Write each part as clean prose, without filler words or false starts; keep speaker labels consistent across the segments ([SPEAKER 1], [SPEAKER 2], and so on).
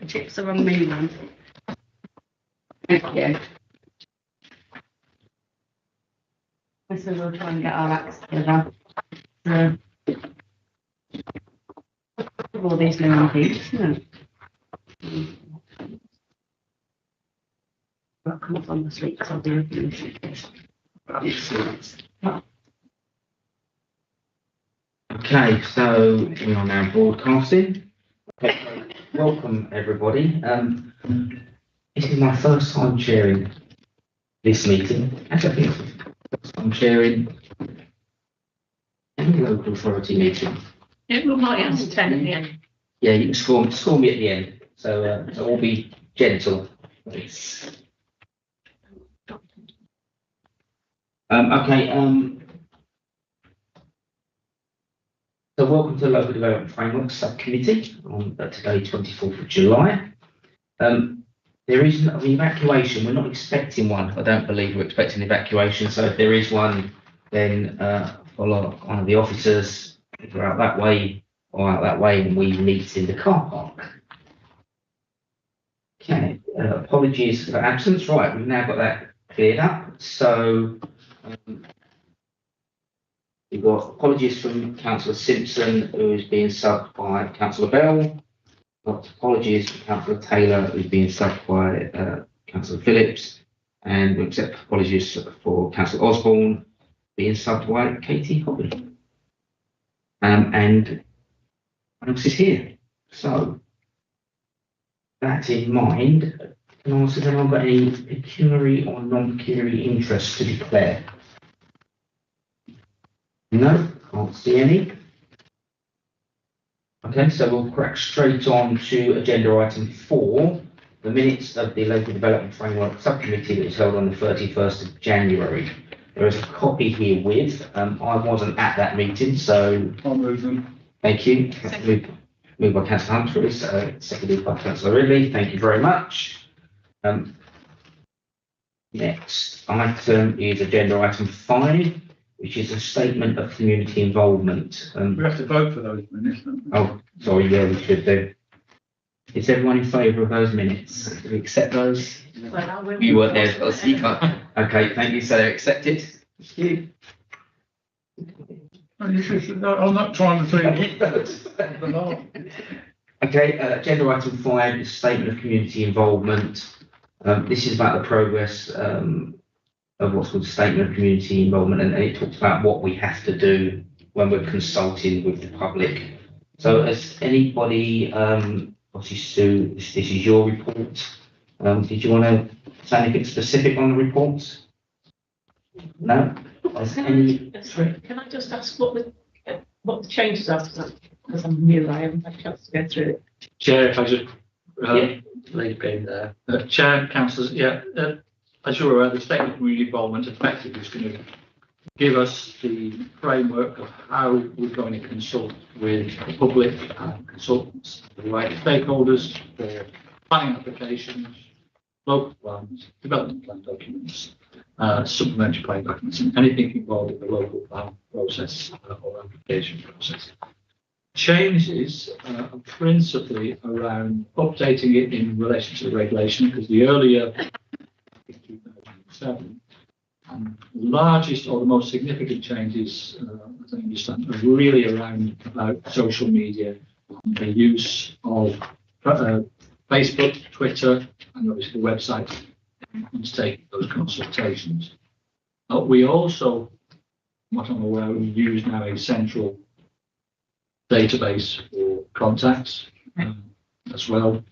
[SPEAKER 1] Chips are on me, man. Thank you. So we'll try and get our acts together. So, all these new things, isn't it? What comes on the street, so I'll be opening the suitcase.
[SPEAKER 2] Okay, so we are now broadcasting. Okay, so welcome everybody. This is my first time chairing this meeting. Actually, first time chairing any local authority meeting.
[SPEAKER 1] It looked like it was 10 at the end.
[SPEAKER 2] Yeah, you can score me at the end. So I'll be gentle. So welcome to the Local Development Framework Subcommittee on today, 24th of July. There is an evacuation. We're not expecting one. I don't believe we're expecting an evacuation. So if there is one, then follow one of the officers either out that way or out that way, and we meet in the car park. Okay, apologies for absence. Right, we've now got that cleared up. So we've got apologies from Councillor Simpson, who is being subbed by Councillor Bell. We've got apologies from Councillor Taylor, who's being subbed by Councillor Phillips. And we accept apologies for Councillor Osborne, being subbed by Katie Hobby. And what else is here? So, that in mind, can I ask if anyone got any pecuniary or non-pecuniary interest to declare? No, can't see any. Okay, so we'll crack straight on to agenda item 4, the minutes of the Local Development Framework Subcommittee that was held on the 31st of January. There is a copy here with, I wasn't at that meeting, so...
[SPEAKER 3] I'll move them.
[SPEAKER 2] Thank you. Moved by Councillor Humphreys, seconded by Councillor Ridley. Thank you very much. Next item is agenda item 5, which is a statement of community involvement.
[SPEAKER 3] We have to vote for those minutes, don't we?
[SPEAKER 2] Oh, sorry, yeah, we should do. Is everyone in favour of those minutes? Do we accept those?
[SPEAKER 1] Well,
[SPEAKER 2] You weren't there, so you can't. Okay, thank you. So they're accepted. Thank you.
[SPEAKER 3] I'm not trying to think.
[SPEAKER 2] Okay, agenda item 5 is statement of community involvement. This is about the progress of what's called statement of community involvement, and it talks about what we have to do when we're consulting with the public. So, as anybody, obviously, Sue, this is your report. Did you want to say anything specific on the report? No.
[SPEAKER 4] Can I just ask what the changes are to that? Because I'm new, I haven't had a chance to go through it.
[SPEAKER 5] Chair, if I just Lady Payne there. Chair, councillors, as you're aware, the statement of community involvement effectively is going to give us the framework of how we're going to consult with the public and consultants, the wider stakeholders, for planning applications, local plans, development plan documents, supplementary plan documents, and anything involved in the local plan process or application process. Changes are principally around updating it in relation to the regulation, because the earlier 2007 and the largest or the most significant changes, as I understand, are really around about social media, the use of Facebook, Twitter, and obviously the website and take those consultations. We also, what I'm aware, we use now a central database for contacts as well.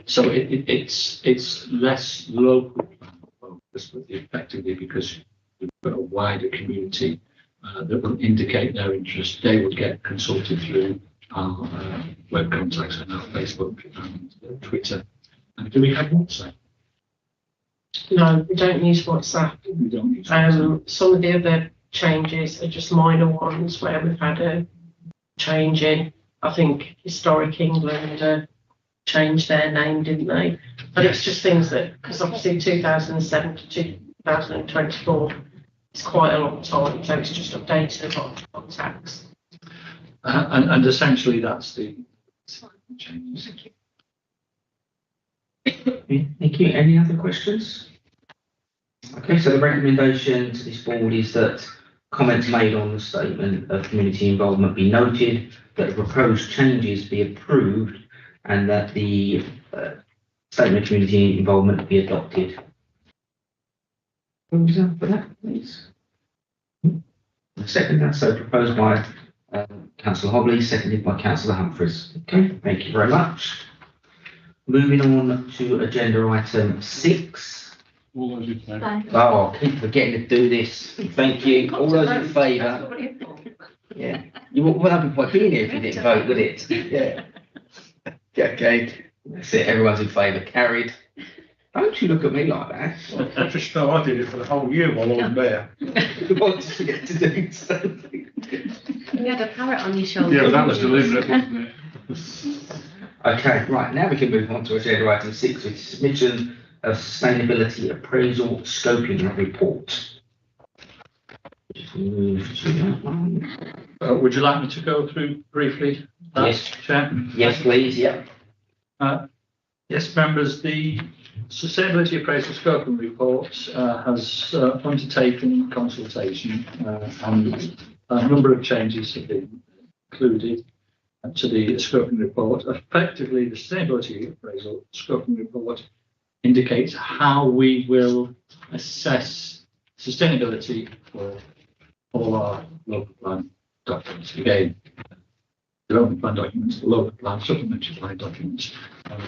[SPEAKER 5] So it's less local focus, but effectively because we've got a wider community that will indicate their interest. They will get consulted through our web contacts and our Facebook and Twitter. And do we have WhatsApp?
[SPEAKER 4] No, we don't use WhatsApp.
[SPEAKER 5] We don't use WhatsApp.
[SPEAKER 4] Some of the other changes are just minor ones where we've had a change in. I think Historic England changed their name, didn't they? But it's just things that, because obviously 2007 to 2024 is quite a long time, so it's just updated a lot of contacts.
[SPEAKER 5] And essentially that's the changes.
[SPEAKER 2] Thank you. Any other questions? Okay, so the recommendation to this board is that comments made on the statement of community involvement be noted, that the proposed changes be approved, and that the statement of community involvement be adopted. Who's up for that, please? Second, that's so proposed by Councillor Hobley, seconded by Councillor Humphreys. Okay, thank you very much. Moving on to agenda item 6.
[SPEAKER 3] All those in favour?
[SPEAKER 2] Oh, I keep forgetting to do this. Thank you. All those in favour? Yeah. You wouldn't have been being here if you didn't vote, would it? Yeah. Okay. That's it. Everyone's in favour. Carried. Don't you look at me like that.
[SPEAKER 3] I just know I did it for the whole year while I was there.
[SPEAKER 2] What did you get to do something?
[SPEAKER 1] You had a parrot on your shoulder.
[SPEAKER 3] Yeah, but that was deliberate, wasn't it?
[SPEAKER 2] Okay, right. Now we can move on to agenda item 6, which is submission of sustainability appraisal scoping report. Just move to that one.
[SPEAKER 5] Would you like me to go through briefly that,
[SPEAKER 2] Yes.
[SPEAKER 5] Chair?
[SPEAKER 2] Yes, please. Yep.
[SPEAKER 5] Yes, members, the Sustainability Appraisal Scoping Report has undertaken consultation and a number of changes have been included to the scoping report. Effectively, the Sustainability Appraisal Scoping Report indicates how we will assess sustainability for all our local plan documents. Again, development plan documents, local plan, supplementary plan documents,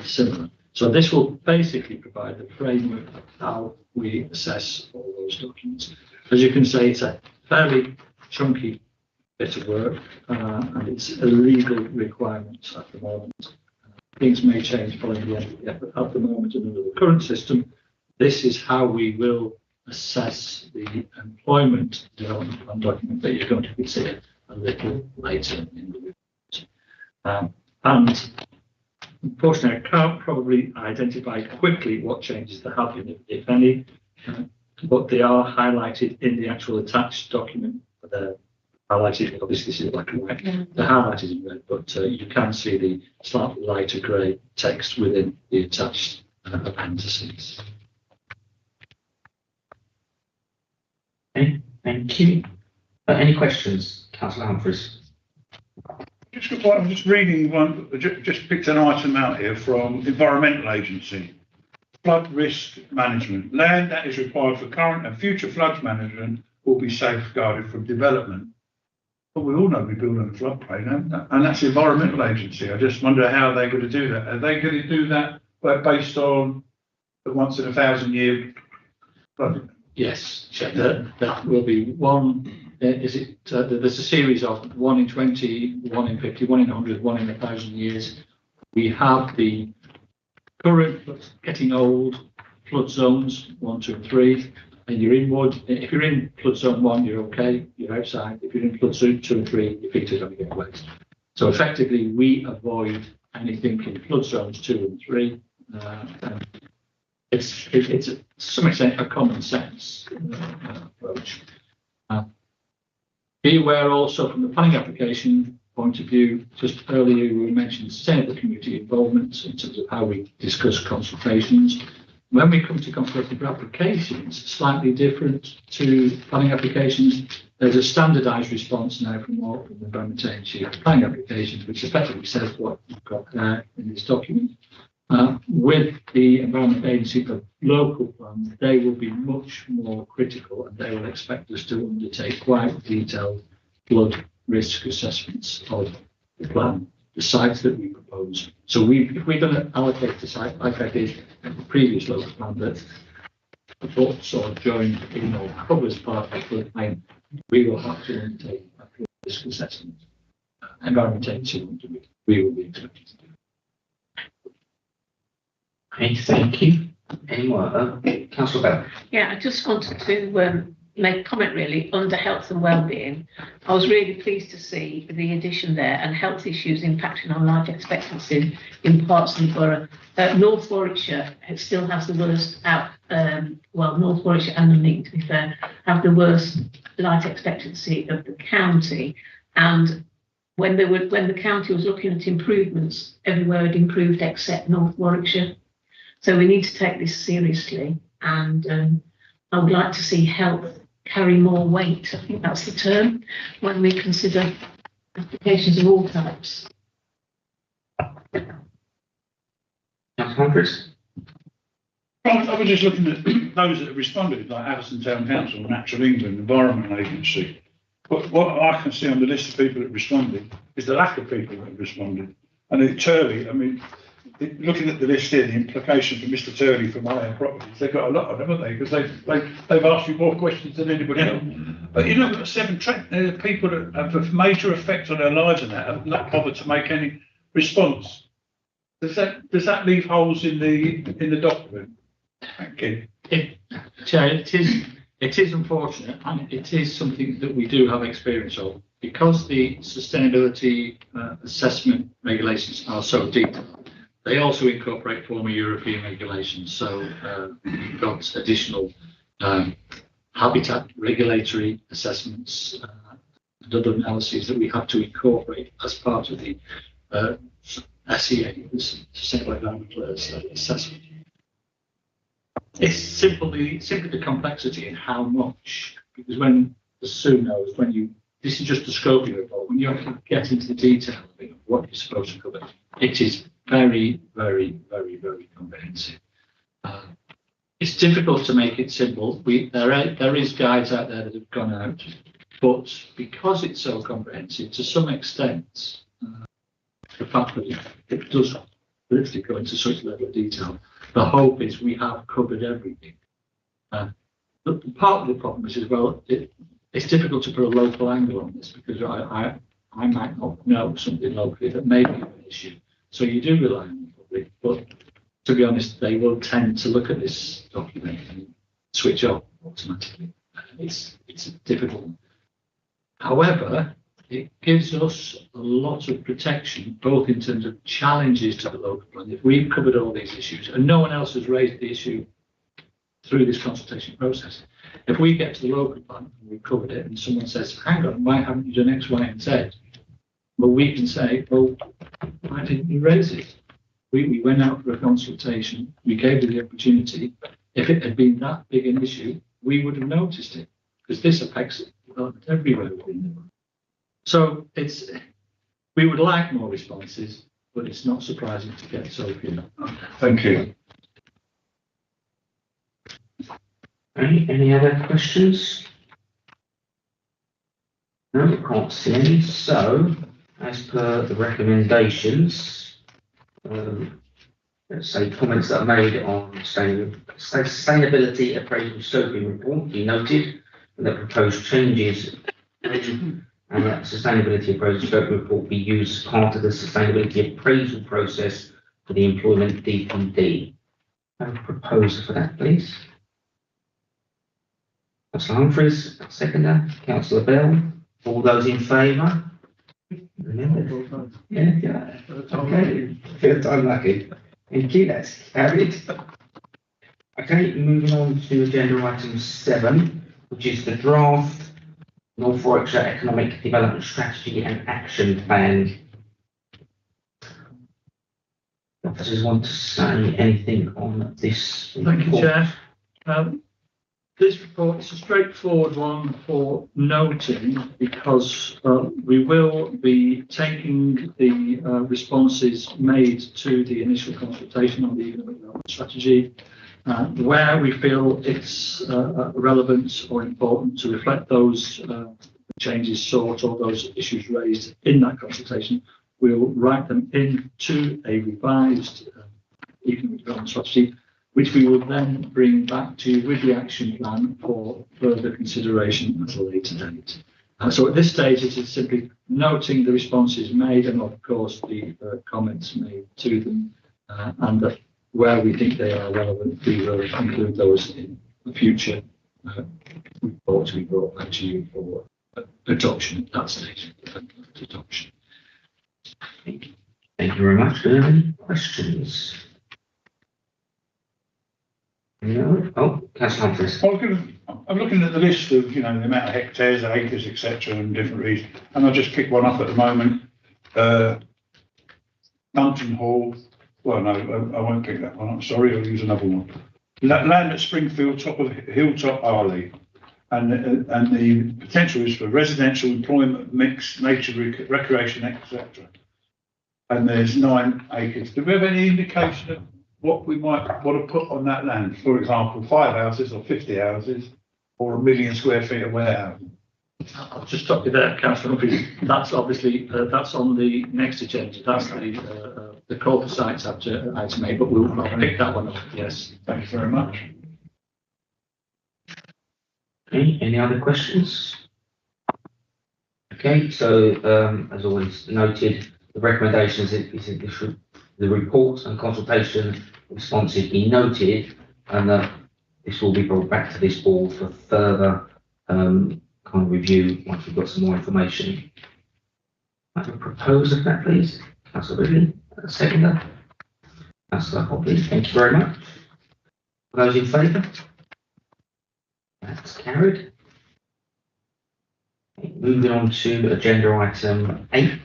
[SPEAKER 5] similar. So this will basically provide the framework of how we assess all those documents. As you can see, it's a fairly chunky bit of work, and it's a legal requirement at the moment. Things may change following the end of the effort. At the moment, under the current system, this is how we will assess the employment development plan document that you're going to be seeing a little later in the report. And unfortunately, I can't probably identify quickly what changes there have been, if any, but they are highlighted in the actual attached document. They're highlighted, obviously this is black and white, they're highlighted in red, but you can see the slightly lighter grey text within the attached appendices.
[SPEAKER 2] Okay, thank you. Any questions, Councillor Humphreys?
[SPEAKER 3] I'm just reading one, just picked an item out here from Environmental Agency. Flood risk management. Land that is required for current and future floods management will be safeguarded from development. But we all know we build on a floodplain, and that's the Environmental Agency. I just wonder how they're going to do that. Are they going to do that based on the once in a 1,000-year flood?
[SPEAKER 5] Yes, that will be one. There's a series of 1 in 20, 1 in 50, 1 in 100, 1 in 1,000 years. We have the current getting old flood zones 1, 2, and 3. And you're in wood. If you're in flood zone 1, you're okay. You're outside. If you're in flood zone 2 and 3, your feet are going to get wet. So effectively, we avoid anything in flood zones 2 and 3. And it's to some extent a common sense approach. Be aware also from the planning application point of view, just earlier we mentioned sustainable community involvement in terms of how we discuss consultations. When we come to consultation for applications, slightly different to planning applications, there's a standardised response now from the Environment Agency planning applications, which effectively says what you've got there in this document. With the Environment Agency for local plans, they will be much more critical and they will expect us to undertake quite detailed flood risk assessments of the plan, the sites that we propose. So if we're going to allocate the site like I did in the previous local plan that supports or joined in or covers part of the flood plain, we will have to undertake a flood risk assessment. Environment Agency we will be expected to do.
[SPEAKER 2] Okay, thank you. Any more? Councillor Bell.
[SPEAKER 6] Yeah, I just wanted to make a comment really under health and wellbeing. I was really pleased to see the addition there and health issues impacting on life expectancy in parts of the borough. North Warwickshire still has the worst North Warwickshire and the Link, to be fair, have the worst life expectancy of the county. And when the county was looking at improvements, everywhere had improved except North Warwickshire. So we need to take this seriously, and I would like to see health carry more weight. I think that's the term when we consider applications of all types.
[SPEAKER 2] Councillor Humphries?
[SPEAKER 3] I was just looking at those that have responded, like Addison Town Council, Natural England, Environment Agency. But what I can see on the list of people that responded is the lack of people that have responded. And at Turley, I mean, looking at the list here, the implication for Mr. Turley for my own properties, they've got a lot of them, haven't they? Because they've asked you more questions than anybody else. But you know, we've got 7 people that have a major effect on their lives and that have not bothered to make any response. Does that leave holes in the document? Thank you.
[SPEAKER 5] Chair, it is unfortunate, and it is something that we do have experience of, because the sustainability assessment regulations are so detailed. They also incorporate former European regulations, so we've got additional habitat regulatory assessments and other analyses that we have to incorporate as part of the SEA, the Sustainable Environmental Assessment. It's simply the complexity in how much, because when, as Sue knows, this is just the scope of your report, when you actually get into the detail of it, what you're supposed to cover, it is very, very, very, very comprehensive. It's difficult to make it simple. There is guides out there that have gone out, but because it's so comprehensive, to some extent, the fact that it does literally go into such level of detail, the hope is we have covered everything. But part of the problem is as well, it's difficult to put a local angle on this, because I might not know something locally that may be an issue. So you do rely on the public, but to be honest, they will tend to look at this document and switch off automatically. It's difficult. However, it gives us a lot of protection, both in terms of challenges to the local plan. If we've covered all these issues and no one else has raised the issue through this consultation process, if we get to the local plan and we've covered it and someone says, hang on, why haven't you done X, Y, and Z? Well, we can say, well, why didn't you raise it? We went out for a consultation, we gave you the opportunity. If it had been that big an issue, we would have noticed it, because this affects development everywhere within the world. So we would like more responses, but it's not surprising to get so few.
[SPEAKER 3] Thank you.
[SPEAKER 2] Any other questions? No, I can't see any. So, as per the recommendations, let's say comments that are made on sustainability appraisal scoping report, be noted, and that proposed changes and that sustainability appraisal scope report be used as part of the sustainability appraisal process for the employment DPD. Have a proposal for that, please. Councillor Humphries, seconder. Councillor Bell. All those in favour? Yeah. Okay. Feel time lucky. Thank you. That's carried. Okay, moving on to agenda item 7, which is the draft North Warwickshire Economic Development Strategy and Action Plan. Officers want to say anything on this report?
[SPEAKER 5] Thank you, Chair. This report is a straightforward one for noting, because we will be taking the responses made to the initial consultation on the economic development strategy, where we feel it's relevant or important to reflect those changes sought or those issues raised in that consultation. We'll write them into a revised economic development strategy, which we will then bring back to you with the action plan for further consideration at a later date. So at this stage, it is simply noting the responses made and, of course, the comments made to them, and that where we think they are relevant, we will include those in the future report to be brought back to you for adoption at that stage. Adoption.
[SPEAKER 2] Thank you very much. Any questions? No. Oh, Councillor Humphries.
[SPEAKER 3] I was going to I'm looking at the list of, the amount of hectares, acres, etc., and different reasons, and I'll just pick one up at the moment. Mountain Hall. Well, no, I won't pick that one up. Sorry, I'll use another one. Land at Springfield, top of Hilltop Arley, and the potential is for residential employment, mix, nature recreation, etc. And there's 9 acres. Do we have any indication of what we might want to put on that land? For example, 5 houses or 50 houses, or 1 million square feet of warehousing?
[SPEAKER 5] I'll just stop you there, Councillor Humphries. That's obviously, that's on the next agenda. That's the corporate sites item 8, but we'll pick that one up, yes.
[SPEAKER 3] Thank you very much.
[SPEAKER 2] Okay, any other questions? Okay, so as always noted, the recommendations is that the report and consultation responses be noted, and that this will be brought back to this board for further kind of review once we've got some more information. I can propose of that, please. Councillor Ridley, seconder. Councillor Hobley, thank you very much. Those in favour? That's carried. Okay, moving on to agenda item 8,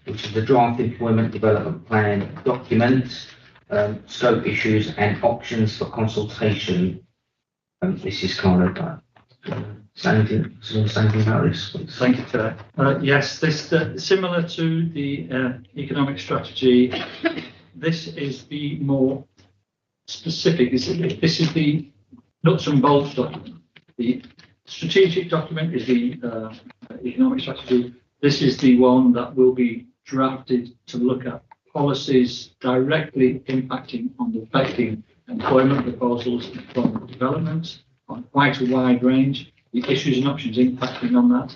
[SPEAKER 2] which is the draft employment development plan document, scope issues and options for consultation. This is kind of say anything about this, please?
[SPEAKER 5] Thank you, Chair. Yes, this similar to the economic strategy. This is the more specific. This is the nuts and bolts document. The strategic document is the economic strategy. This is the one that will be drafted to look at policies directly impacting on the affecting employment proposals and employment development on quite a wide range, the issues and options impacting on that,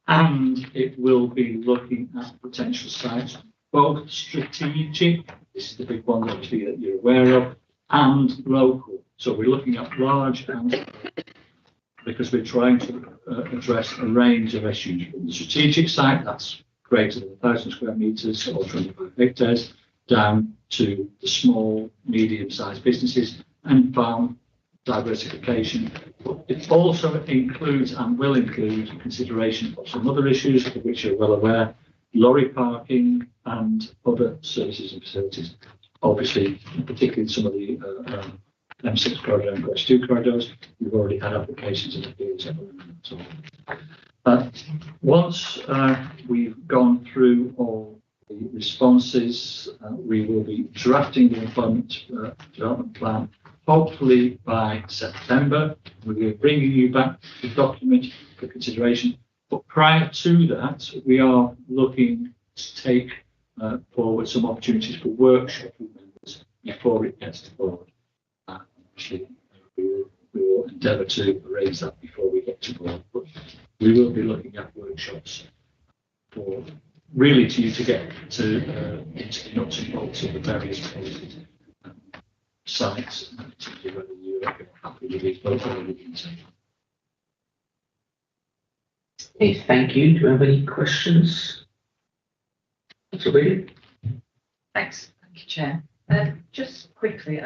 [SPEAKER 5] and it will be looking at potential sites, both strategic, this is the big one obviously that you're aware of, and local. So we're looking at large and because we're trying to address a range of issues. From the strategic site, that's greater than 1,000 square metres or 25 hectares, down to the small, medium-sized businesses and farm diversification. But it also includes and will include consideration of some other issues of which you're well aware, lorry parking and other services and facilities. Obviously, particularly some of the M6 corridor and Quest2 corridors, we've already had applications in the field. Once we've gone through all the responses, we will be drafting the employment development plan, hopefully by September. We'll be bringing you back the document for consideration. But prior to that, we are looking to take forward some opportunities for workshop with members before it gets to board. Actually, we will endeavour to arrange that before we get to board. But we will be looking at workshops for really to get to into the nuts and bolts of the various policies sites, and particularly whether you're happy with these both or we can say.
[SPEAKER 2] Okay, thank you. Do you have any questions? Thanks,
[SPEAKER 7] Thank you, Chair. Just quickly,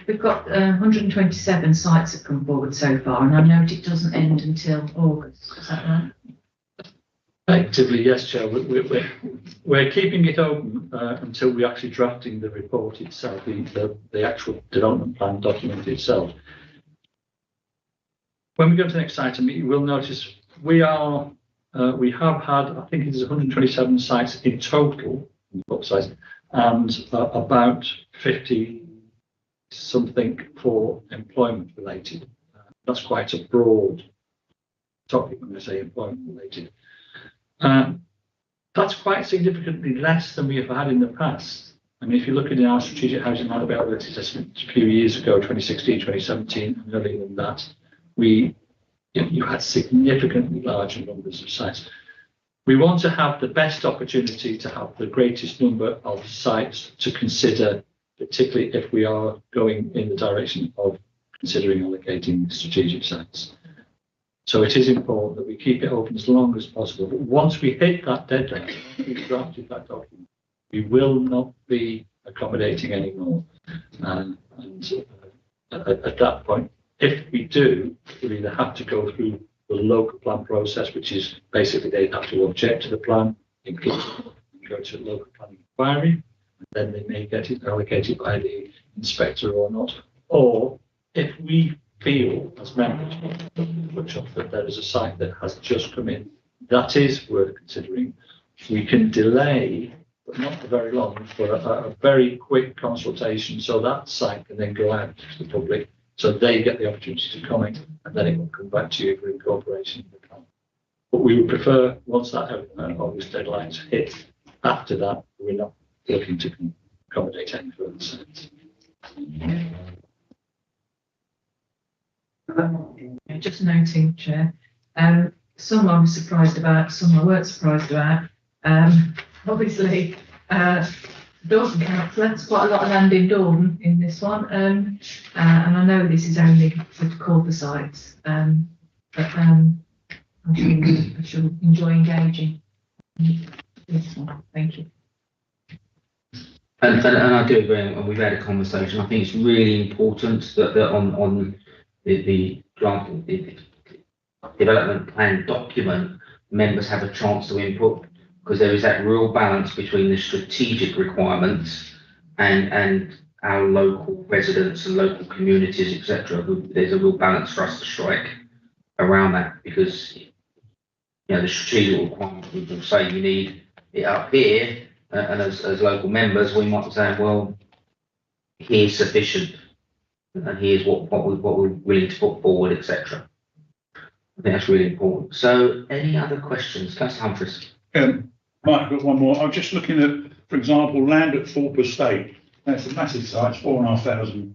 [SPEAKER 7] we've got 127 sites have come forward so far, and I note it doesn't end until August. Is that right?
[SPEAKER 5] Effectively, yes, Chair. We're keeping it open until we're actually drafting the report itself, the actual development plan document itself. When we go to the next item, you will notice we have had, I think it is 127 sites in total, and about 50 something for employment related. That's quite a broad topic when I say employment related. That's quite significantly less than we have had in the past. I mean, if you look at our strategic housing availability assessment a few years ago, 2016, 2017, and earlier than that, you had significantly larger numbers of sites. We want to have the best opportunity to have the greatest number of sites to consider, particularly if we are going in the direction of considering allocating strategic sites. So it is important that we keep it open as long as possible. But once we hit that deadline, we've drafted that document, we will not be accommodating anymore. And at that point, if we do, we'll either have to go through the local plan process, which is basically they have to object to the plan, include go to local planning inquiry, and then they may get it allocated by the inspector or not. Or if we feel as members of the workshop that there is a site that has just come in that is worth considering, we can delay, but not for very long, for a very quick consultation, so that site can then go out to the public, so they get the opportunity to comment, and then it will come back to you for incorporation in the plan. But we would prefer, once that August deadline's hit, after that, we're not looking to accommodate any further sites.
[SPEAKER 7] Just noting, Chair, some I was surprised about, some I weren't surprised about. Obviously, Dawson Council, that's quite a lot of land in Dawson in this one, and I know this is only for corporate sites, but I shall enjoy engaging in this one. Thank you.
[SPEAKER 2] And I do agree, and we've had a conversation. I think it's really important that on the draft, the development plan document, members have a chance to input, because there is that real balance between the strategic requirements and our local residents and local communities, etc. There's a real balance for us to strike around that, because the strategic requirements, we will say you need it up here, and as local members, we might say, well, here's sufficient, and here's what we're willing to put forward, etc. I think that's really important. So, any other questions, Councillor Humphries?
[SPEAKER 3] Mike, I've got one more. I'm just looking at, for example, land at Thorpe Estate. That's a massive site, it's 4,500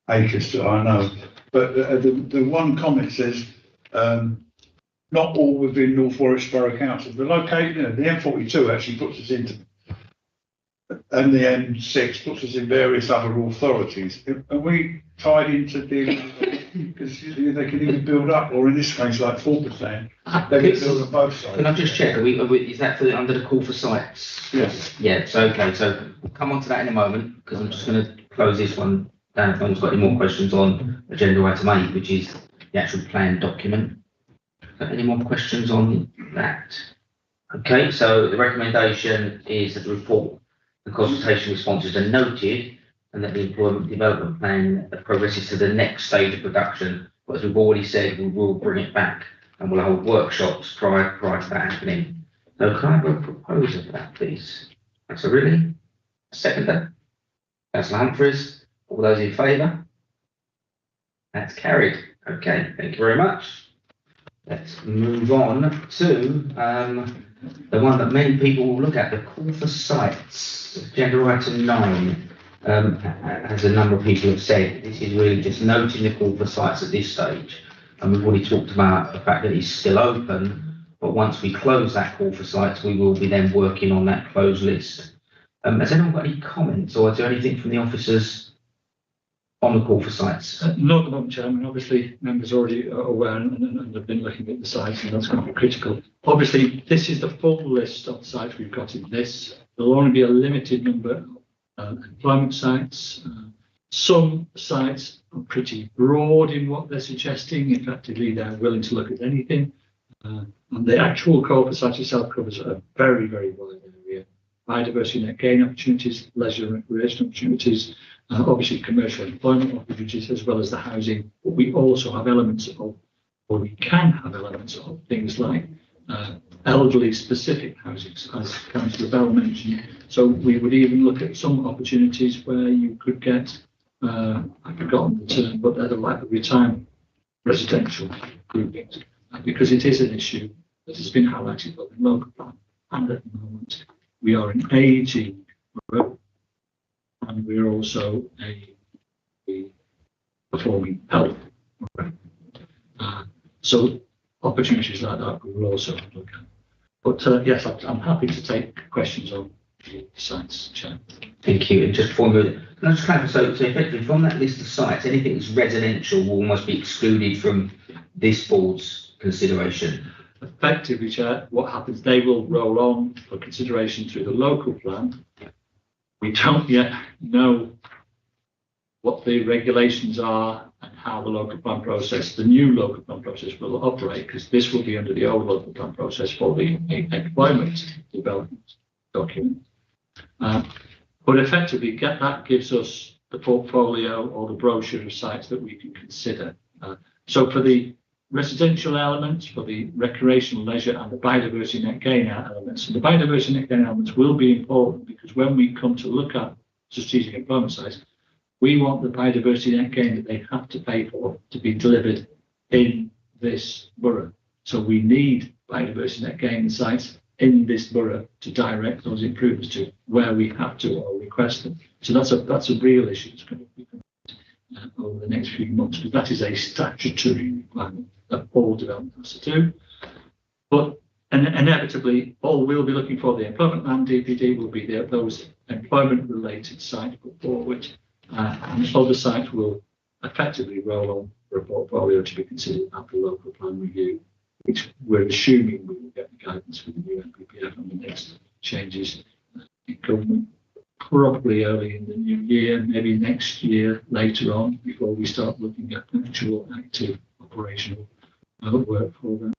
[SPEAKER 3] acres, I know. But the one comment says, not all within North Warwick Borough Council. The location, the M42 actually puts us into, and the M6 puts us in various other authorities. Are we tied into dealing with it? Because they can even build up, or in this case, like 4%, they can build on both sides.
[SPEAKER 2] Can I just check? Is that under the call for sites?
[SPEAKER 3] Yes.
[SPEAKER 2] Yeah, so okay, so we'll come on to that in a moment, because I'm just going to close this one down if anyone's got any more questions on agenda item 8, which is the actual plan document. Any more questions on that? Okay, so the recommendation is that the report and consultation responses are noted, and that the employment development plan progresses to the next stage of production. But as we've already said, we will bring it back and we'll hold workshops prior to that happening. So can I have a proposal for that, please? Councillor Ridley, seconder. Councillor Humphries, all those in favour? That's carried. Okay, thank you very much. Let's move on to the one that many people will look at, the call for sites, agenda item 9. As a number of people have said, this is really just noting the call for sites at this stage. And we've already talked about the fact that it's still open, but once we close that call for sites, we will be then working on that closed list. Has anyone got any comments, or is there anything from the officers on the call for sites?
[SPEAKER 5] Not at the moment, Chairman. Obviously, members are already aware and have been looking at the sites, and that's going to be critical. Obviously, this is the full list of sites we've got in this. There'll only be a limited number of employment sites. Some sites are pretty broad in what they're suggesting. Effectively, they're willing to look at anything. And the actual call for site itself covers a very, very wide area. Biodiversity net gain opportunities, leisure and recreation opportunities, obviously commercial employment opportunities, as well as the housing. But we also have elements of, or we can have elements of things like elderly specific housing, as Councillor Bell mentioned. So we would even look at some opportunities where you could get, I've forgotten the term, but they're like the retirement residential groupings, because it is an issue that has been highlighted by the local plan. And at the moment, we are an ageing borough, and we're also a performing health borough. So opportunities like that we will also look at. But yes, I'm happy to take questions on the sites, Chair.
[SPEAKER 2] Thank you. And just before we move, can I just clarify, so effectively from that list of sites, anything that's residential will almost be excluded from this board's consideration?
[SPEAKER 5] Effectively, Chair, what happens, they will roll on for consideration through the local plan. We don't yet know what the regulations are and how the local plan process, the new local plan process will operate, because this will be under the old local plan process for the employment development document. But effectively, that gives us the portfolio or the brochure of sites that we can consider. So for the residential elements, for the recreational leisure and the biodiversity net gain elements, and the biodiversity net gain elements will be important, because when we come to look at strategic employment sites, we want the biodiversity net gain that they have to pay for to be delivered in this borough. So we need biodiversity net gain sites in this borough to direct those improvements to where we have to or request them. So that's a real issue that's going to be over the next few months, because that is a statutory requirement that all development has to do. But inevitably, all we'll be looking for, the employment land DPD will be those employment related sites put forward, and other sites will effectively roll on for a portfolio to be considered at the local plan review, which we're assuming we will get the guidance for the new NPPF on the next changes in government, probably early in the new year, maybe next year later on, before we start looking at actual active operational work for them.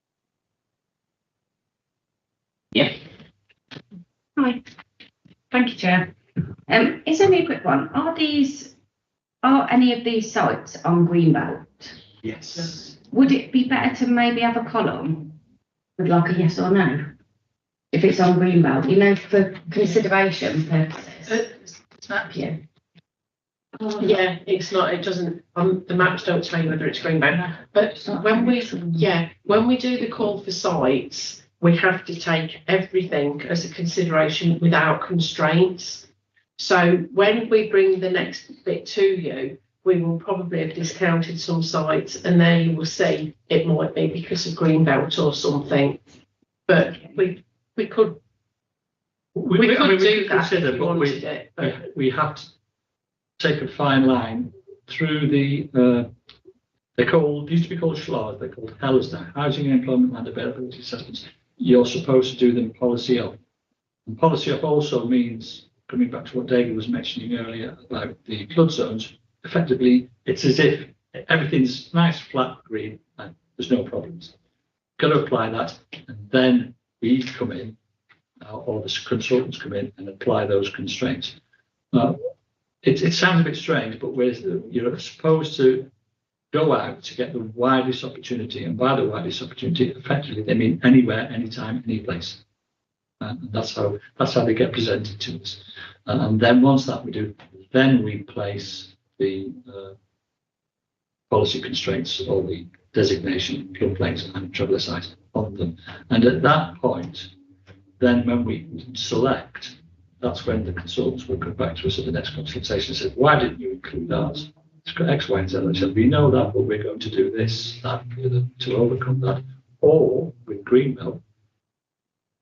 [SPEAKER 1] Yeah. Hi. Thank you, Chair. It's only a quick one. Are any of these sites on Greenbelt?
[SPEAKER 5] Yes.
[SPEAKER 1] Would it be better to maybe have a column with like a yes or no? If it's on Greenbelt, you know, for consideration purposes. Yeah.
[SPEAKER 4] Yeah, it's not, it doesn't, the maps don't tell you whether it's Greenbelt. But when we do the call for sites, we have to take everything as a consideration without constraints. So when we bring the next bit to you, we will probably have discounted some sites, and there you will see it might be because of Greenbelt or something. But we could do that if we wanted it. But
[SPEAKER 5] we have to take a fine line through the used to be called SHLAs, they're called HELAs now, Housing and Employment Land Availability Assessments. You're supposed to do them policy up. And policy up also means, coming back to what David was mentioning earlier about the flood zones, effectively it's as if everything's nice, flat, green, and there's no problems. Got to apply that, and then we come in, or the consultants come in and apply those constraints. It sounds a bit strange, but you're supposed to go out to get the widest opportunity, and by the widest opportunity, effectively they mean anywhere, anytime, any place. And that's how they get presented to us. And then once that we do, then we place the policy constraints or the designation, floodplains and traveller sites on them. And at that point, then when we select, that's when the consultants will come back to us at the next consultation and say, why didn't you include ours? It's got X, Y, and Z. I said, we know that, but we're going to do this, that, to overcome that. Or with Greenbelt,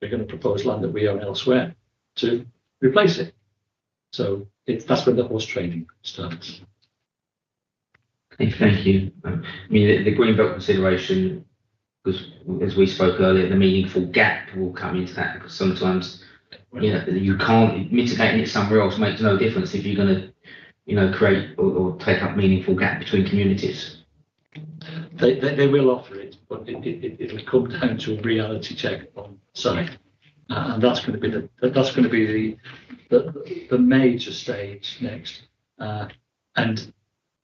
[SPEAKER 5] we're going to propose land that we own elsewhere to replace it. So that's when the horse trading starts.
[SPEAKER 2] Okay, thank you. I mean, the Greenbelt consideration, because as we spoke earlier, the meaningful gap will come into that, because sometimes you can't, mitigating it somewhere else makes no difference if you're going to create or take up meaningful gap between communities.
[SPEAKER 5] They will offer it, but it'll come down to a reality check on site, and that's going to be the major stage next. And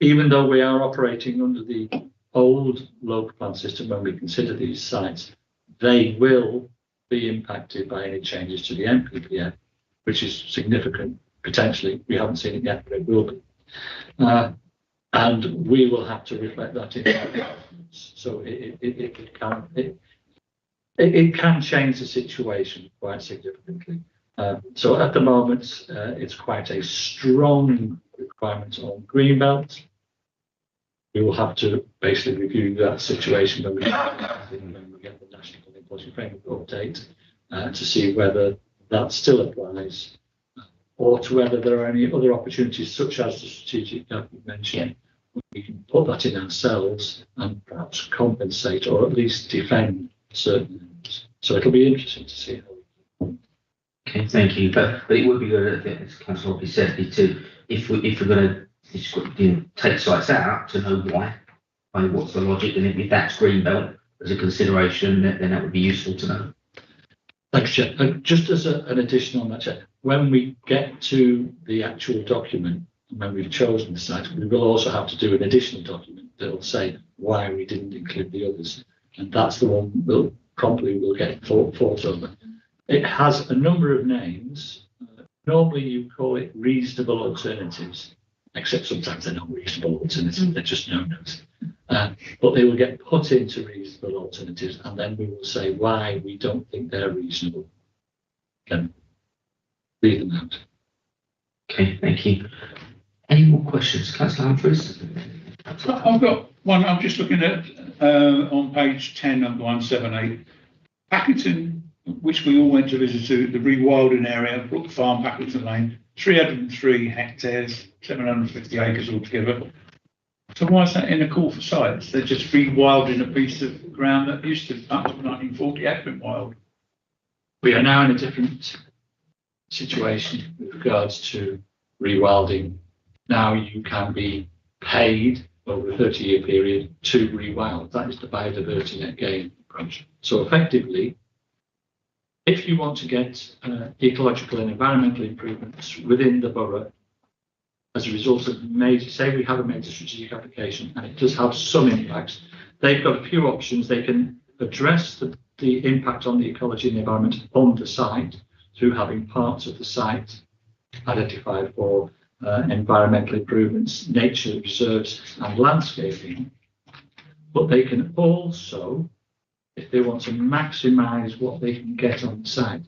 [SPEAKER 5] even though we are operating under the old local plan system when we consider these sites, they will be impacted by any changes to the NPPF, which is significant potentially. We haven't seen it yet, but it will be. And we will have to reflect that in our documents. So it can change the situation quite significantly. So at the moment, it's quite a strong requirement on Greenbelt. We will have to basically review that situation when we get the National Policy Framework update to see whether that still applies, or to whether there are any other opportunities, such as the strategic gap you mentioned. We can put that in ourselves and perhaps compensate or at least defend certain areas. So it'll be interesting to see how.
[SPEAKER 2] Okay, thank you. But it would be good, as Councillor Hoppy said, if we're going to take sites out to know why, what's the logic, and if that's greenbelt as a consideration, then that would be useful to know.
[SPEAKER 5] Thanks, Chair. Just as an addition on that, Chair, when we get to the actual document, when we've chosen the site, we will also have to do an additional document that will say why we didn't include the others. And that's the one we'll get fought over. It has a number of names. Normally you call it reasonable alternatives, except sometimes they're not reasonable alternatives, they're just no-nos. But they will get put into reasonable alternatives, and then we will say why we don't think they're reasonable. Then read them out.
[SPEAKER 2] Okay, thank you. Any more questions, Councillor Humphreys?
[SPEAKER 3] I've got one. I'm just looking at on page 10, number 178, Packington, which we all went to visit to, the rewilding area, Brook Farm, Packington Lane, 303 hectares, 750 acres altogether. So why is that in a call for sites? They're just rewilding a piece of ground that used to, up to 1940, had been wild.
[SPEAKER 5] We are now in a different situation with regards to rewilding. Now you can be paid over a 30-year period to rewild. That is the biodiversity net gain approach. So effectively, if you want to get ecological and environmental improvements within the borough as a result of major, say we have a major strategic application and it does have some impacts, they've got a few options. They can address the impact on the ecology and the environment on the site through having parts of the site identified for environmental improvements, nature reserves and landscaping. But they can also, if they want to maximise what they can get on the site,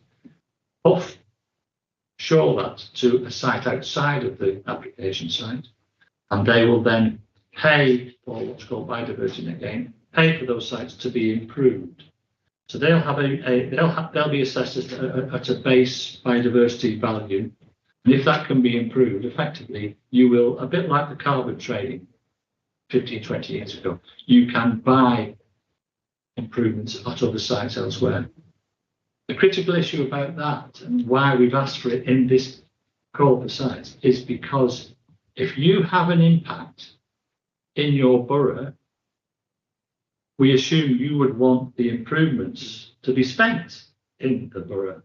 [SPEAKER 5] offshore that to a site outside of the application site, and they will then pay for what's called biodiversity net gain, pay for those sites to be improved. So they'll have they'll be assessed at a base biodiversity value, and if that can be improved, effectively you will, a bit like the carbon trading 15, 20 years ago, you can buy improvements at other sites elsewhere. The critical issue about that and why we've asked for it in this call for sites is because if you have an impact in your borough, we assume you would want the improvements to be spent in the borough.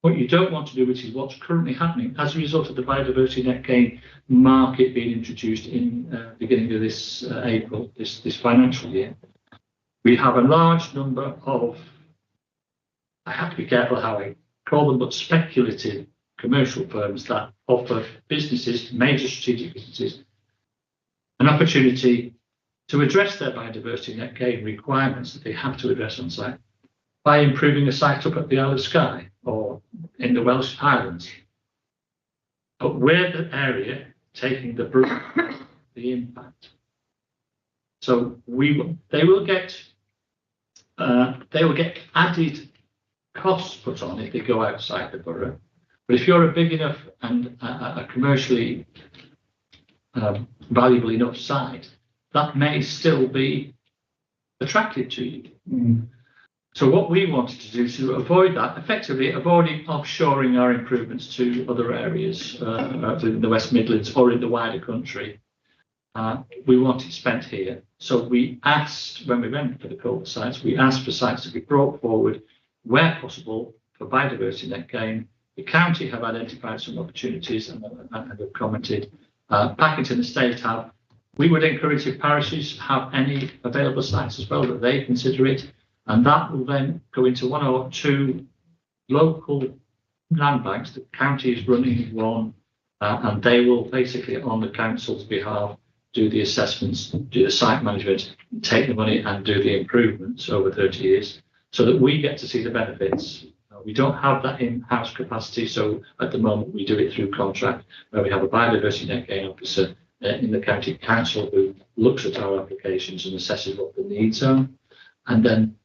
[SPEAKER 5] What you don't want to do, which is what's currently happening as a result of the biodiversity net gain market being introduced in beginning of this April, this financial year, we have a large number of, I have to be careful how I call them, but speculative commercial firms that offer businesses, major strategic businesses, an opportunity to address their biodiversity net gain requirements that they have to address on site by improving a site up at the Isle of Skye or in the Welsh Highlands. But we're the area taking the brunt of the impact. So they will get added costs put on if they go outside the borough. But if you're a big enough and a commercially valuable enough site, that may still be attractive to you. Mm. So what we wanted to do to avoid that, effectively avoiding offshoring our improvements to other areas in the West Midlands or in the wider country, we want it spent here. So we asked, when we went for the call sites, we asked for sites to be brought forward where possible for biodiversity net gain. The county have identified some opportunities and have commented. Packington Estate have. We would encourage if parishes have any available sites as well that they consider it, and that will then go into one or two local land banks. The county is running one, and they will basically, on the council's behalf, do the assessments, do the site management, take the money and do the improvements over 30 years so that we get to see the benefits. We don't have that in-house capacity, so at the moment we do it through contract, where we have a biodiversity net gain officer in the county council who looks at our applications and assesses what the needs are, and then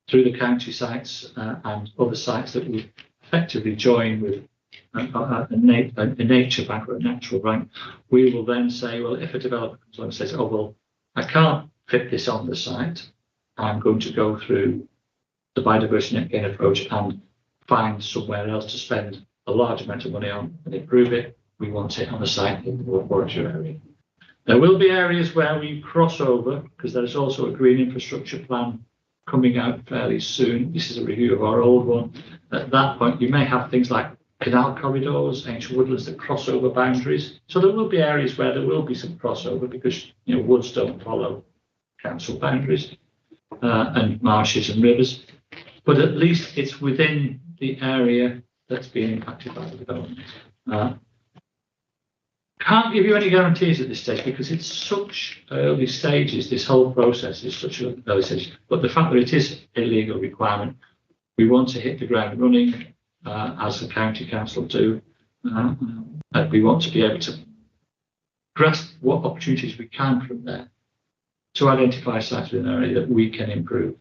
[SPEAKER 5] through the county sites and other sites that we effectively join with a nature bank or a natural bank, we will then say, well, if a developer comes along and says, oh, well, I can't fit this on the site, I'm going to go through the biodiversity net gain approach and find somewhere else to spend a large amount of money on and improve it, we want it on a site in the Warwickshire area. There will be areas where we cross over, because there is also a green infrastructure plan coming out fairly soon. This is a review of our old one. At that point, you may have things like canal corridors, ancient woodlands that cross over boundaries. So there will be areas where there will be some crossover because, you know, woods don't follow council boundaries and marshes and rivers. But at least it's within the area that's being impacted by the development. Can't give you any guarantees at this stage because it's such early stages. This whole process is such an early stage. But the fact that it is a legal requirement, we want to hit the ground running as the county council do. And we want to be able to grasp what opportunities we can from there to identify sites in an area that we can improve.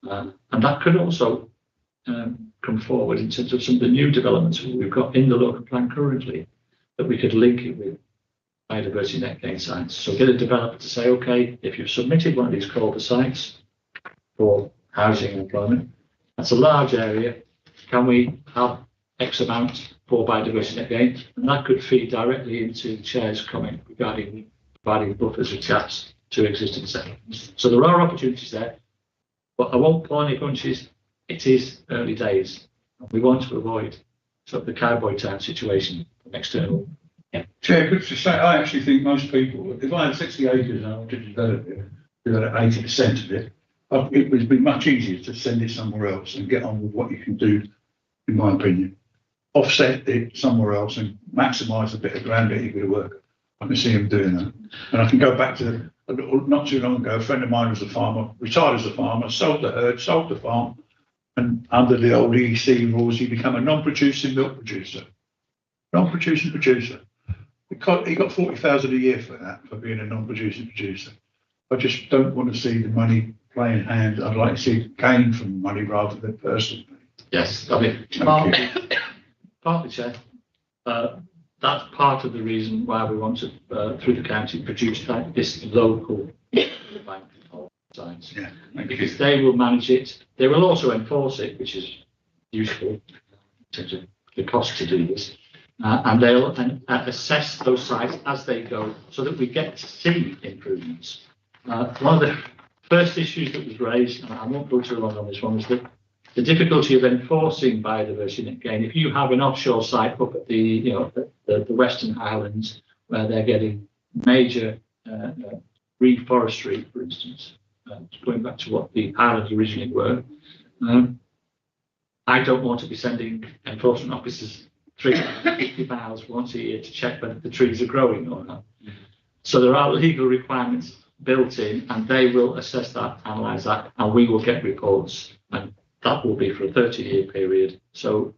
[SPEAKER 5] And that could also come forward in terms of some of the new developments we've got in the local plan currently, that we could link it with biodiversity net gain sites. So get a developer to say, okay, if you've submitted one of these call for sites for housing and employment, that's a large area. Can we have X amount for biodiversity net gain? And that could feed directly into the chair's comment regarding providing buffers and gaps to existing settlements. So there are opportunities there, but I won't pull any punches. It is early days. We want to avoid sort of the cowboy town situation from external.
[SPEAKER 3] Chair, could you say, I actually think most people, if I had 60 acres and I wanted to develop 80% of it, it would be much easier to send it somewhere else and get on with what you can do, in my opinion. Offset it somewhere else and maximise a bit of ground that you could work. I can see him doing that. And I can go back to, not too long ago, a friend of mine was a farmer, retired as a farmer, sold the herd, sold the farm, and under the old EEC rules, he became a non-producing milk producer. Non-producing producer. He got 40,000 a year for that, for being a non-producing producer. I just don't want to see the money playing hand. I'd like to see gain from money rather than personal.
[SPEAKER 5] Yes, I mean, partly, Chair. That's part of the reason why we want to, through the county, produce this local bank control signs. Yeah, because they will manage it. They will also enforce it, which is useful in terms of the cost to do this. And they'll assess those sites as they go so that we get to see improvements. One of the first issues that was raised, and I won't go too long on this one, was the difficulty of enforcing biodiversity net gain. If you have an offshore site up at the Western Highlands where they're getting major reforestry, for instance, going back to what the islands originally were, I don't want to be sending enforcement officers 350 miles once a year to check whether the trees are growing or not. So there are legal requirements built in, and they will assess that, analyse that, and we will get reports, and that will be for a 30-year period. So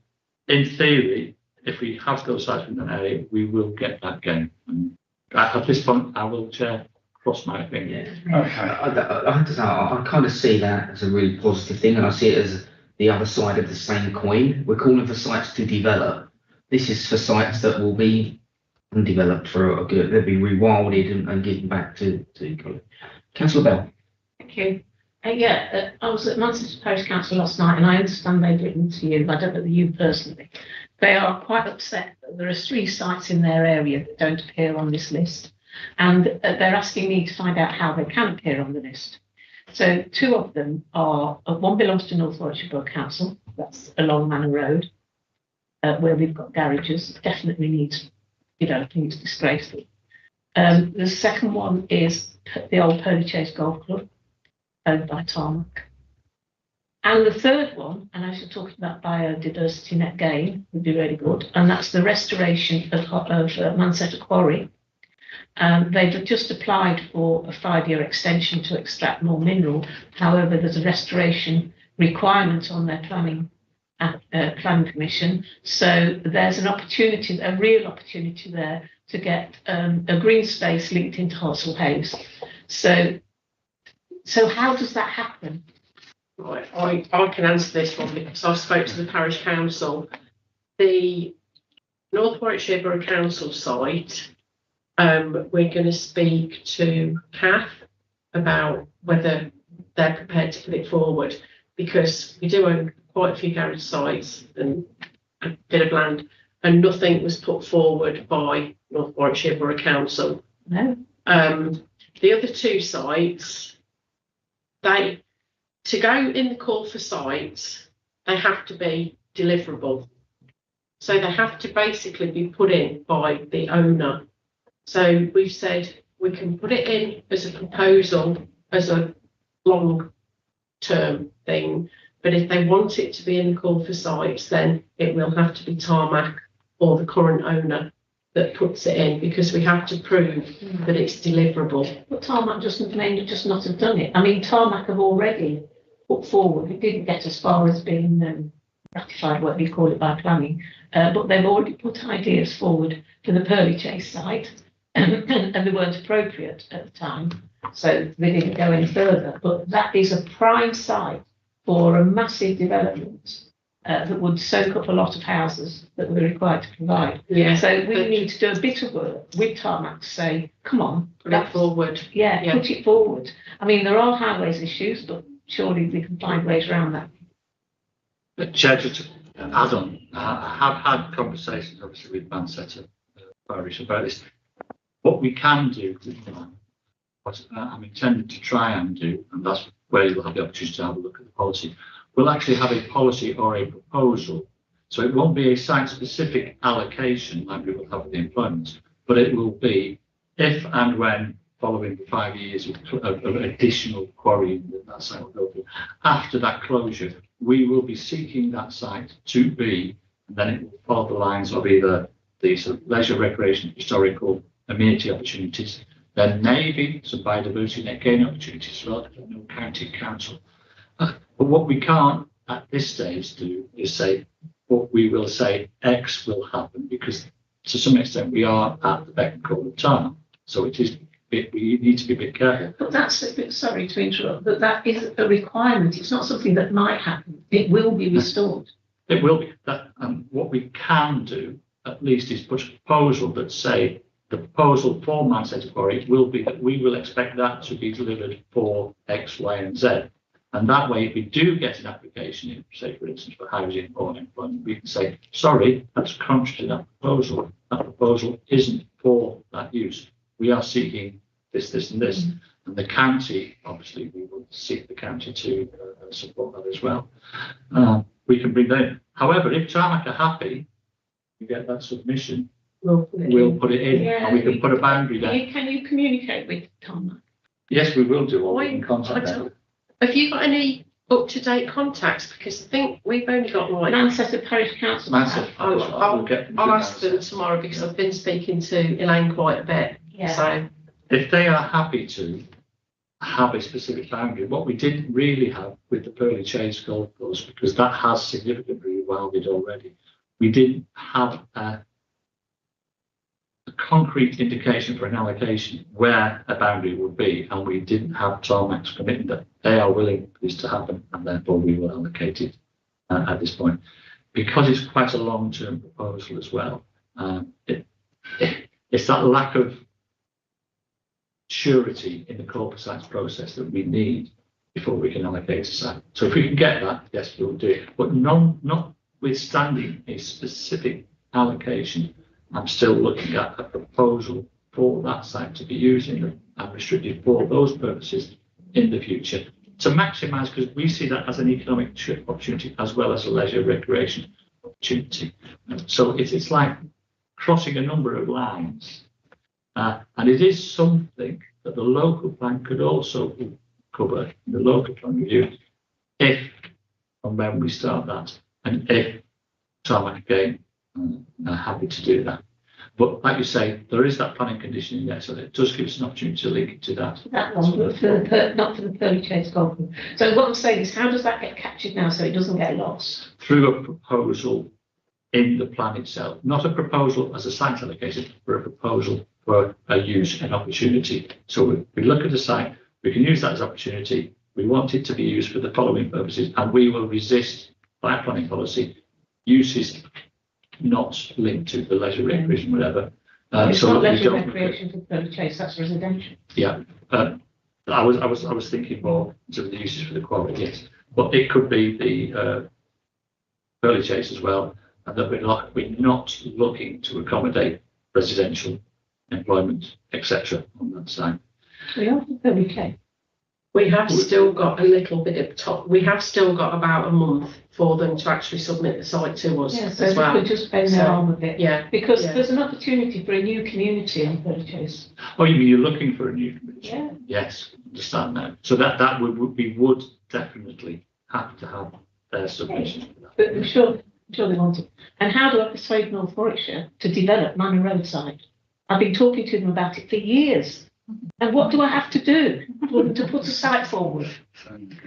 [SPEAKER 5] in theory, if we have those sites in an area, we will get that gain. And at this point, I will, Chair, cross my finger.
[SPEAKER 2] Yeah. Okay. I have to say, I kind of see that as a really positive thing, and I see it as the other side of the same coin. We're calling for sites to develop. This is for sites that will be undeveloped for a good, they'll be rewilded and given back to Councillor Bell.
[SPEAKER 6] Thank you. I was at Manchester Parish Council last night, and I understand they've written to you, but I don't know you personally. They are quite upset that there are 3 sites in their area that don't appear on this list, and they're asking me to find out how they can appear on the list. So 2 of them are, one belongs to North Warwickshire Borough Council, that's along Manor Road, where we've got garages, definitely needs developing, it's disgraceful. The second one is the old Purley Chase Golf Club, owned by Tarmac. And the third one, and as you're talking about biodiversity net gain, would be really good, and that's the restoration of Mansetta Quarry. They've just applied for a 5-year extension to extract more mineral. However, there's a restoration requirement on their planning commission. So there's an opportunity, a real opportunity there to get a green space linked into Horsell Hayes. So how does that happen?
[SPEAKER 4] Right, I can answer this one because I spoke to the parish council. The North Warwickshire Borough Council site, we're going to speak to CAF about whether they're prepared to put it forward, because we do own quite a few garage sites and a bit of land, and nothing was put forward by North Warwickshire Borough Council.
[SPEAKER 6] No.
[SPEAKER 4] The other two sites, to go in the call for sites, they have to be deliverable. So they have to basically be put in by the owner. So we've said we can put it in as a proposal, as a long-term thing, but if they want it to be in the call for sites, then it will have to be Tarmac or the current owner that puts it in, because we have to prove that it's deliverable.
[SPEAKER 6] But Tarmac may just not have done it. I mean, Tarmac have already put forward, it didn't get as far as being ratified, what we call it, by planning, but they've already put ideas forward for the Pearly Chase site, and they weren't appropriate at the time, so they didn't go any further. But that is a prime site for a massive development that would soak up a lot of houses that we're required to provide.
[SPEAKER 4] Yeah.
[SPEAKER 6] So we need to do a bit of work with Tarmac to say, come on,
[SPEAKER 4] Put it forward.
[SPEAKER 6] yeah, put it forward. I mean, there are highways issues, but surely we can find ways around that.
[SPEAKER 5] But Chair, just to add on, I have had conversations obviously with Manchester Parish about this. What we can do, what I'm intended to try and do, and that's where you'll have the opportunity to have a look at the policy, we'll actually have a policy or a proposal. So it won't be a site-specific allocation like we will have with the employment, but it will be if and when, following the 5 years of additional quarrying that site will go through, after that closure, we will be seeking that site to be, and then it will follow the lines of either the sort of leisure, recreation, historical, amenity opportunities, then maybe some biodiversity net gain opportunities as well, no county council. But what we can't at this stage do is say, what we will say X will happen, because to some extent we are at the beck and call of time. So it is, we need to be a bit careful.
[SPEAKER 6] But that's a bit, sorry to interrupt, but that is a requirement. It's not something that might happen. It will be restored.
[SPEAKER 5] It will be that, and what we can do at least is put a proposal that say the proposal for Manchester Quarry will be that we will expect that to be delivered for X, Y, and Z. And that way, if we do get an application in, say, for instance, for housing or employment, we can say, sorry, that's contrary to that proposal. That proposal isn't for that use. We are seeking this, this, and this. And the county, obviously, we will seek the county to support that as well. We can bring that in. However, if Tarmac are happy, we get that submission, we'll put it in, and we can put a boundary there.
[SPEAKER 6] Can you communicate with Tarmac?
[SPEAKER 5] Yes, we will do, or we can contact them.
[SPEAKER 4] Have you got any up-to-date contacts? Because I think we've only got like
[SPEAKER 6] Manchester Parish Council.
[SPEAKER 4] I'll ask them tomorrow, because I've been speaking to Elaine quite a bit.
[SPEAKER 6] Yeah.
[SPEAKER 4] So
[SPEAKER 5] If they are happy to have a specific boundary, what we didn't really have with the Pearly Chase golf course, because that has significantly rewilded already, we didn't have a concrete indication for an allocation where a boundary would be, and we didn't have Tarmac's commitment that they are willing for this to happen, and therefore we will allocate it at this point. Because it's quite a long-term proposal as well, it's that lack of surety in the corporate science process that we need before we can allocate a site. So if we can get that, yes, we'll do it. But notwithstanding a specific allocation, I'm still looking at a proposal for that site to be used and restricted for those purposes in the future to maximise, because we see that as an economic opportunity as well as a leisure recreation opportunity. So it's like crossing a number of lines, and it is something that the local plan could also cover in the local plan review if and when we start that, and if Tarmac again are happy to do that. But like you say, there is that planning condition in there, so it does give us an opportunity to link it to that.
[SPEAKER 6] That one, but not for the Pearly Chase golf course. So what I'm saying is, how does that get captured now so it doesn't get lost?
[SPEAKER 5] Through a proposal in the plan itself, not a proposal as a site allocation, but a proposal for a use and opportunity. So we look at the site, we can use that as opportunity. We want it to be used for the following purposes, and we will resist by planning policy uses not linked to the leisure recreation, whatever.
[SPEAKER 6] It's
[SPEAKER 5] so
[SPEAKER 6] not
[SPEAKER 5] that we
[SPEAKER 6] leisure
[SPEAKER 5] don't.
[SPEAKER 6] recreation for Pearly Chase, that's residential.
[SPEAKER 5] Yeah, I was thinking more of the uses for the quarry, yes, but it could be the Pearly Chase as well. and that we're not looking to accommodate residential employment, etc. on that site.
[SPEAKER 6] We are okay.
[SPEAKER 4] We have still got a little bit of top. We have still got about a month for them to actually submit the site to us
[SPEAKER 6] Yeah, so
[SPEAKER 4] as
[SPEAKER 6] if
[SPEAKER 4] well.
[SPEAKER 6] we could just bend their arm a bit.
[SPEAKER 4] Yeah,
[SPEAKER 6] Because
[SPEAKER 4] Yeah.
[SPEAKER 6] there's an opportunity for a new community on Purchase.
[SPEAKER 5] Oh, you mean you're looking for a new committee?
[SPEAKER 6] Yeah.
[SPEAKER 5] Yes, understand now. So that would we would definitely have to have their submission.
[SPEAKER 6] But I'm sure they want it. And how do I persuade North Warwickshire to develop Manor Roadside? I've been talking to them about it for years. And what do I have to do to put a site forward?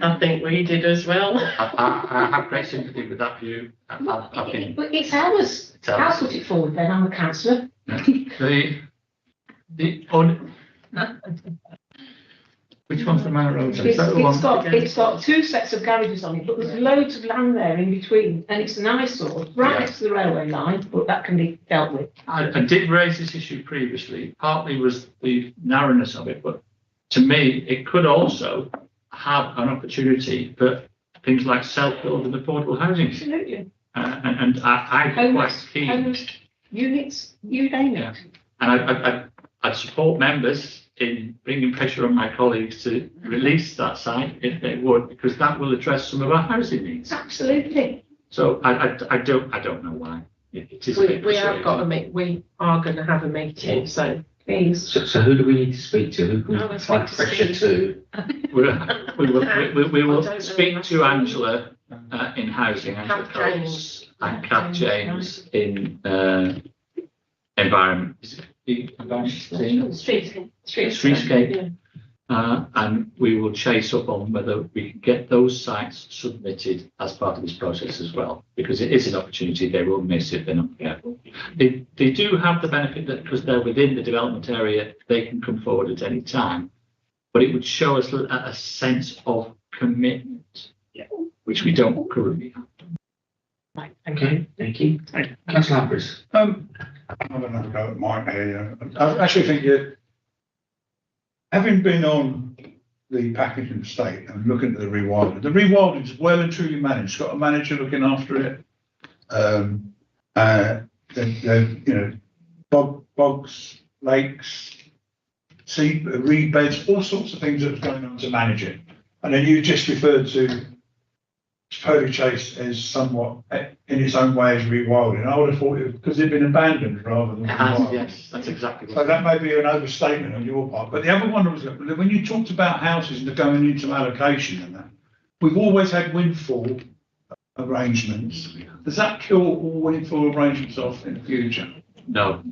[SPEAKER 4] I think we did as well.
[SPEAKER 5] I have great sympathy with that view. I've been
[SPEAKER 6] But it's ours.
[SPEAKER 5] It's ours.
[SPEAKER 6] I'll put it forward then. I'm a councillor.
[SPEAKER 5] Which one's the Manor Road? Is that the one?
[SPEAKER 6] It's got two sets of garages on it, but there's loads of land there in between, and it's an eyesore, right
[SPEAKER 5] Yeah.
[SPEAKER 6] next to the railway line, but that can be dealt with.
[SPEAKER 5] I did raise this issue previously. Partly was the narrowness of it, but to me, it could also have an opportunity for things like self-build and affordable housing.
[SPEAKER 6] Absolutely.
[SPEAKER 5] And I'm quite
[SPEAKER 6] Homeless,
[SPEAKER 5] keen.
[SPEAKER 6] homeless units, you name it.
[SPEAKER 5] And I'd support members in bringing pressure on my colleagues to release that site if they would, because that will address some of our housing needs.
[SPEAKER 6] Absolutely.
[SPEAKER 5] So I don't know why. It is a bit
[SPEAKER 4] We have got
[SPEAKER 5] frustrating.
[SPEAKER 4] we are going to have a meeting, so
[SPEAKER 6] Please.
[SPEAKER 2] So who do we need to speak to? Who can
[SPEAKER 4] Oh,
[SPEAKER 2] we
[SPEAKER 4] let's
[SPEAKER 2] apply
[SPEAKER 4] speak to
[SPEAKER 2] pressure
[SPEAKER 4] Steve.
[SPEAKER 2] to?
[SPEAKER 5] We will
[SPEAKER 4] I don't know.
[SPEAKER 5] speak to Angela in housing, Angela
[SPEAKER 4] Kath
[SPEAKER 5] Coates,
[SPEAKER 4] James.
[SPEAKER 5] and Kath James in environment. Is it the environment? Streetscape.
[SPEAKER 4] Yeah.
[SPEAKER 5] And we will chase up on whether we can get those sites submitted as part of this process as well, because it is an opportunity they will miss if they're not careful. They do have the benefit that because they're within the development area, they can come forward at any time, but it would show us a sense of commitment, which we don't currently have.
[SPEAKER 4] Right, thank you.
[SPEAKER 2] Okay, thank you. Councillor Humphries.
[SPEAKER 3] I don't know about Mike here. I actually think that having been on the packaging estate and looking at the rewilding is well and truly managed. It's got a manager looking after it. Bogs, lakes, reed beds, all sorts of things that are going on to manage it. And then you just referred to Purley Chase as somewhat in its own way as rewilding. I would have thought it because it'd been abandoned rather than rewilded.
[SPEAKER 5] Yes, that's exactly
[SPEAKER 3] So
[SPEAKER 5] what.
[SPEAKER 3] that may be an overstatement on your part. But the other one was that when you talked about houses and going into allocation and that, we've always had windfall arrangements. Does that kill all windfall arrangements off in the future?
[SPEAKER 5] No,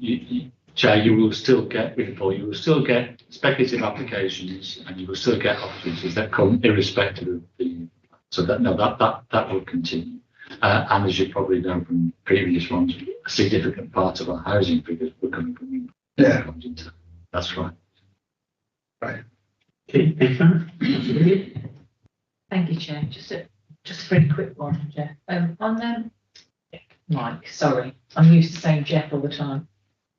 [SPEAKER 5] Chair, you will still get windfall, you will still get speculative applications, and you will still get opportunities that come irrespective of the. So that will continue. And as you probably know from previous ones, a significant part of our housing figures were coming from wind.
[SPEAKER 3] Yeah.
[SPEAKER 5] That's right.
[SPEAKER 2] Okay, thank you.
[SPEAKER 7] Thank you, Chair. Just a very quick one, Jeff. Mike, sorry, I'm used to saying Jeff all the time.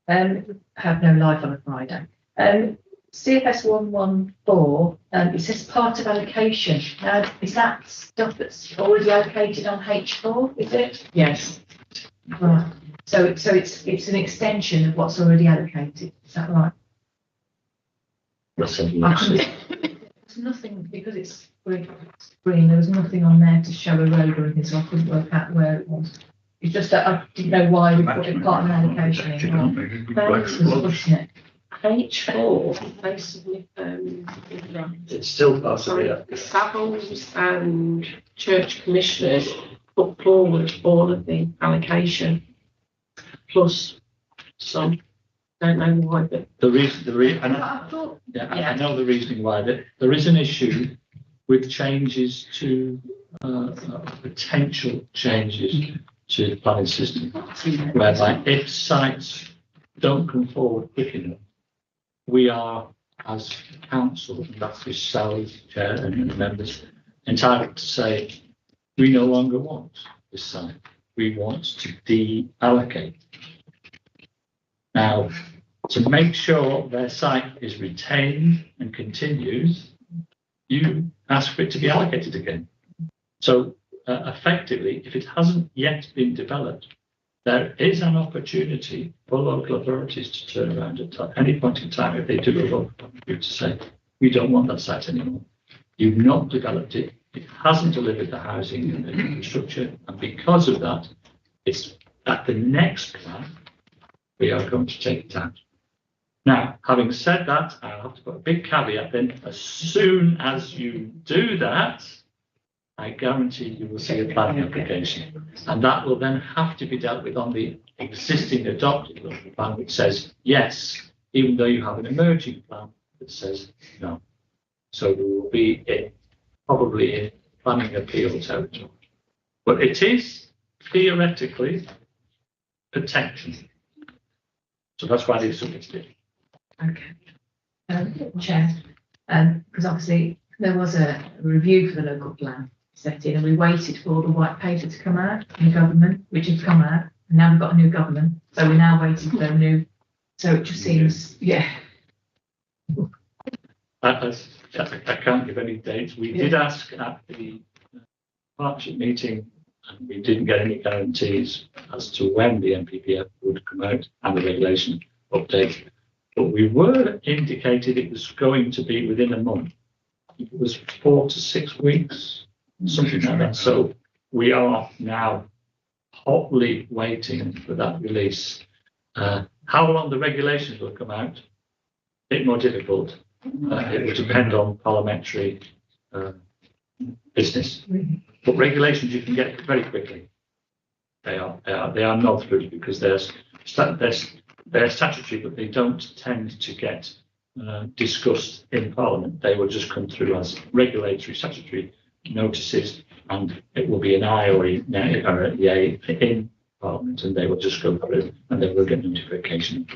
[SPEAKER 7] Have no life on a Friday. CFS 114, it says part of allocation. Is that stuff that's already allocated on H4, is it?
[SPEAKER 4] Yes.
[SPEAKER 7] Right. So it's an extension of what's already allocated, is that right?
[SPEAKER 5] That's it.
[SPEAKER 7] There's nothing, because it's green, there was nothing on there to show a road or anything, so I couldn't work out where it was. It's just that I didn't know why we put it part of an allocation in. Wasn't it?
[SPEAKER 4] H4, basically,
[SPEAKER 5] It's still part of
[SPEAKER 4] sorry,
[SPEAKER 5] it.
[SPEAKER 4] the Savills and church commissioners put forward all of the allocation, plus some. Don't know why, but
[SPEAKER 5] The reason, and
[SPEAKER 7] I thought,
[SPEAKER 5] I know the reasoning why. There is an issue with changes to potential changes to the planning system, whereby if sites don't come forward quick enough, we are, as council, and that's yourselves, Chair, and the members, entitled to say, we no longer want this site. We want to deallocate. Now, to make sure their site is retained and continues, you ask for it to be allocated again. So effectively, if it hasn't yet been developed, there is an opportunity for local authorities to turn around at any point in time if they do a local review to say, we don't want that site anymore. You've not developed it. It hasn't delivered the housing and the infrastructure. And because of that, it's at the next plan, we are going to take it out. Now, having said that, I have to put a big caveat then. As soon as you do that, I guarantee you will see a planning application. And that will then have to be dealt with on the existing adopted local plan, which says yes, even though you have an emerging plan that says no. So we will be probably in planning appeal territory. But it is theoretically potential. So that's why these subjects did.
[SPEAKER 7] Okay. Chair, because obviously there was a review for the local plan set in and we waited for the white paper to come out in government, which has come out. And now we've got a new government. So we're now waiting for a new. So it just seems, yeah.
[SPEAKER 5] I can't give any dates. We did ask at the partnership meeting and we didn't get any guarantees as to when the NPPF would come out and the regulation update. But we were indicated it was going to be within a month. It was 4 to 6 weeks, something like that. So we are now hotly waiting for that release. How long the regulations will come out, a bit more difficult. It will depend on parliamentary business. But regulations you can get very quickly. They are nod through because they're statutory, but they don't tend to get discussed in Parliament. They will just come through as regulatory statutory notices, and it will be an aye or a yay in Parliament, and they will just go through, and they will get notification.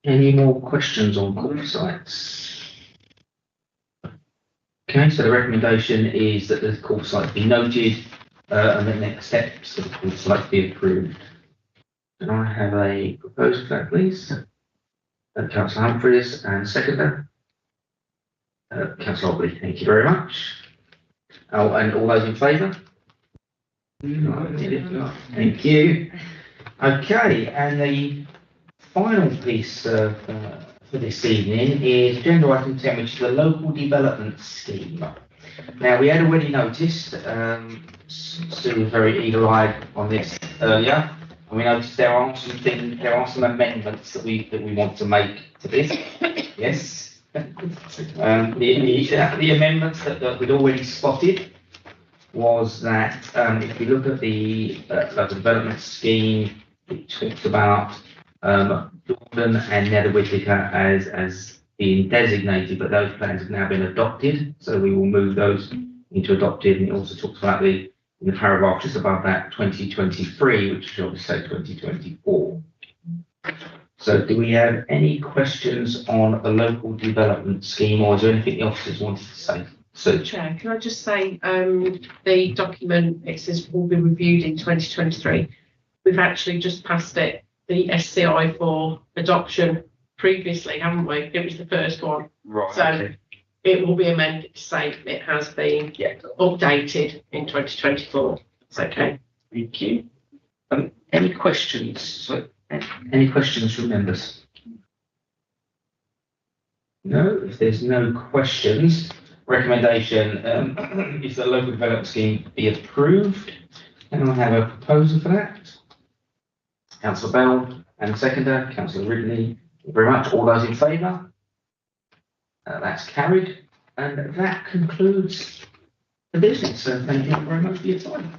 [SPEAKER 2] Any more questions on core sites? Okay, so the recommendation is that the core site be noted and the next steps of the core site be approved. Can I have a proposal for that, please? Councillor Humphreys and seconder. Councillor Aubrey, thank you very much. Oh, and all those in favour? Thank you. Okay, and the final piece for this evening is agenda item 10, which is the local development scheme. Now, we had already noticed, Sue was very eagle-eyed on this earlier, and we noticed there are some amendments that we want to make to this. Yes. The amendments that we'd already spotted was that if you look at the local development scheme, it talks about Dordon and Nether Whittaker as being designated, but those plans have now been adopted, so we will move those into adopted. And it also talks about in the paragraph just above that 2023, which should obviously say 2024. So do we have any questions on the local development scheme, or is there anything the officers wanted to say? So,
[SPEAKER 4] Chair, can I just say the document, it says will be reviewed in 2023. We've actually just passed it, the SCI for adoption previously, haven't we? It was the first one.
[SPEAKER 2] right.
[SPEAKER 4] So
[SPEAKER 2] Okay.
[SPEAKER 4] it will be amended to say it has been updated in 2024. It's okay.
[SPEAKER 2] Thank you. Any questions? So, any questions from members? No, if there's no questions, recommendation is that the local development scheme be approved. And I have a proposal for that. Councillor Bell and seconder, Councillor Ridley. Thank you very much. All those in favour? That's carried. And that concludes the business. So thank you very much for your time.